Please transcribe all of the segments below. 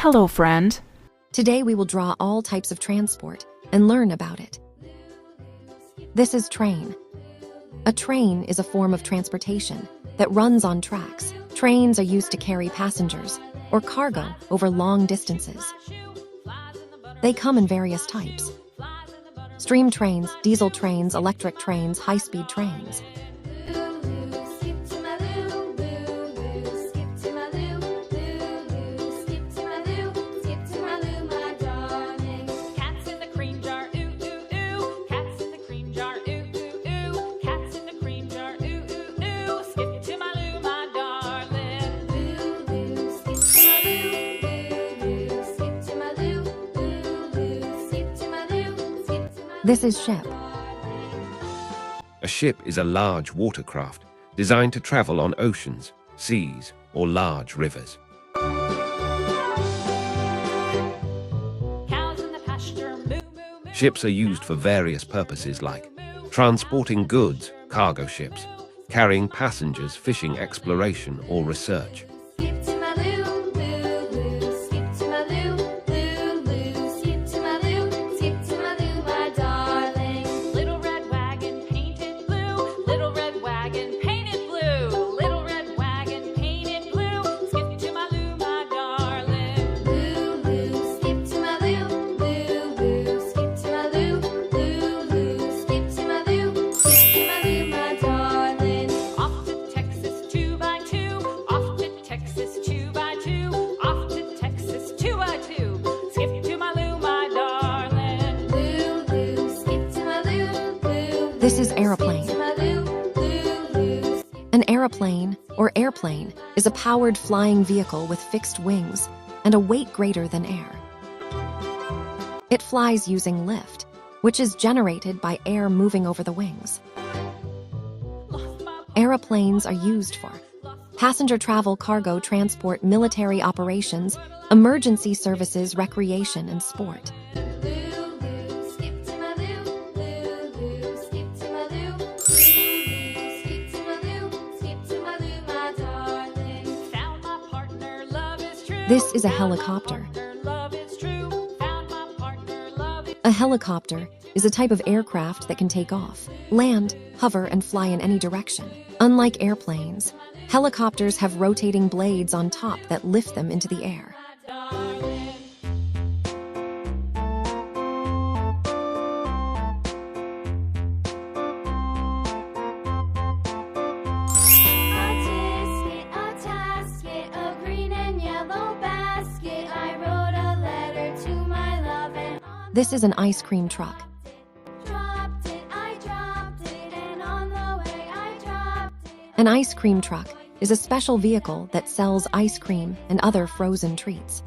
Hello, friend. Today we will draw all types of transport and learn about it. This is train. A train is a form of transportation that runs on tracks. Trains are used to carry passengers or cargo over long distances. They come in various types: steam trains, diesel trains, electric trains, high-speed trains. This is ship. A ship is a large watercraft designed to travel on oceans, seas, or large rivers. Ships are used for various purposes like transporting goods, cargo ships, carrying passengers, fishing, exploration, or research. This is aeroplane. An aeroplane, or airplane, is a powered flying vehicle with fixed wings and a weight greater than air. It flies using lift, which is generated by air moving over the wings. Aeroplanes are used for passenger travel, cargo transport, military operations, emergency services, recreation, and sport. This is a helicopter. A helicopter is a type of aircraft that can take off, land, hover, and fly in any direction. Unlike airplanes, helicopters have rotating blades on top that lift them into the air. This is an ice cream truck. An ice cream truck is a special vehicle that sells ice cream and other frozen treats.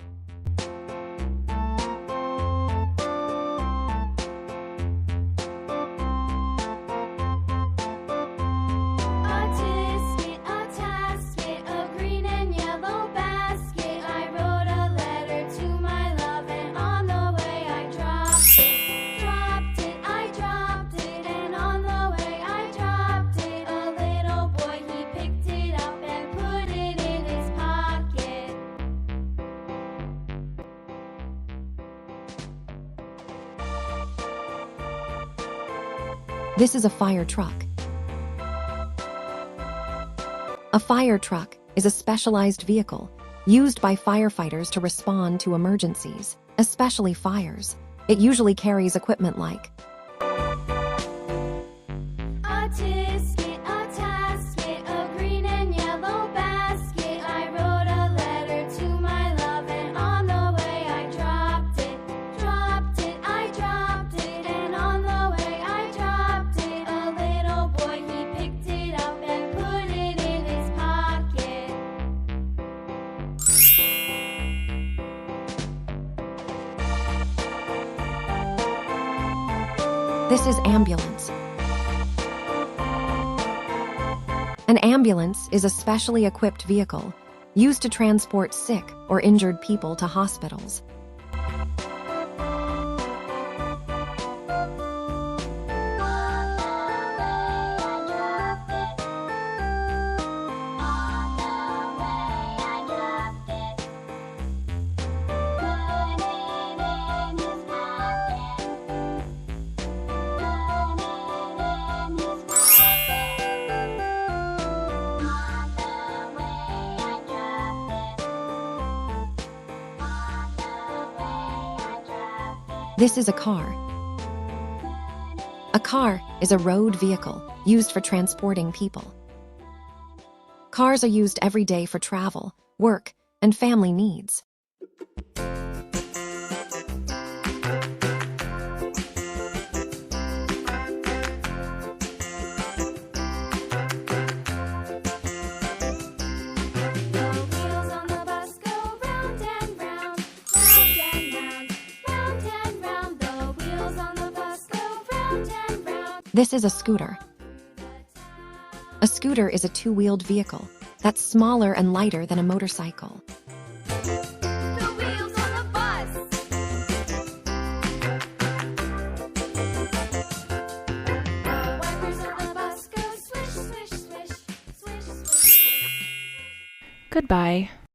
This is a fire truck. A fire truck is a specialized vehicle used by firefighters to respond to emergencies, especially fires. It usually carries equipment like This is ambulance. An ambulance is a specially equipped vehicle used to transport sick or injured people to hospitals. This is a car. A car is a road vehicle used for transporting people. Cars are used every day for travel, work, and family needs. This is a scooter. A scooter is a two-wheeled vehicle that's smaller and lighter than a motorcycle. The wheels on the bus. The wipers on the bus go swish, swish, swish, swish, swish. Goodbye.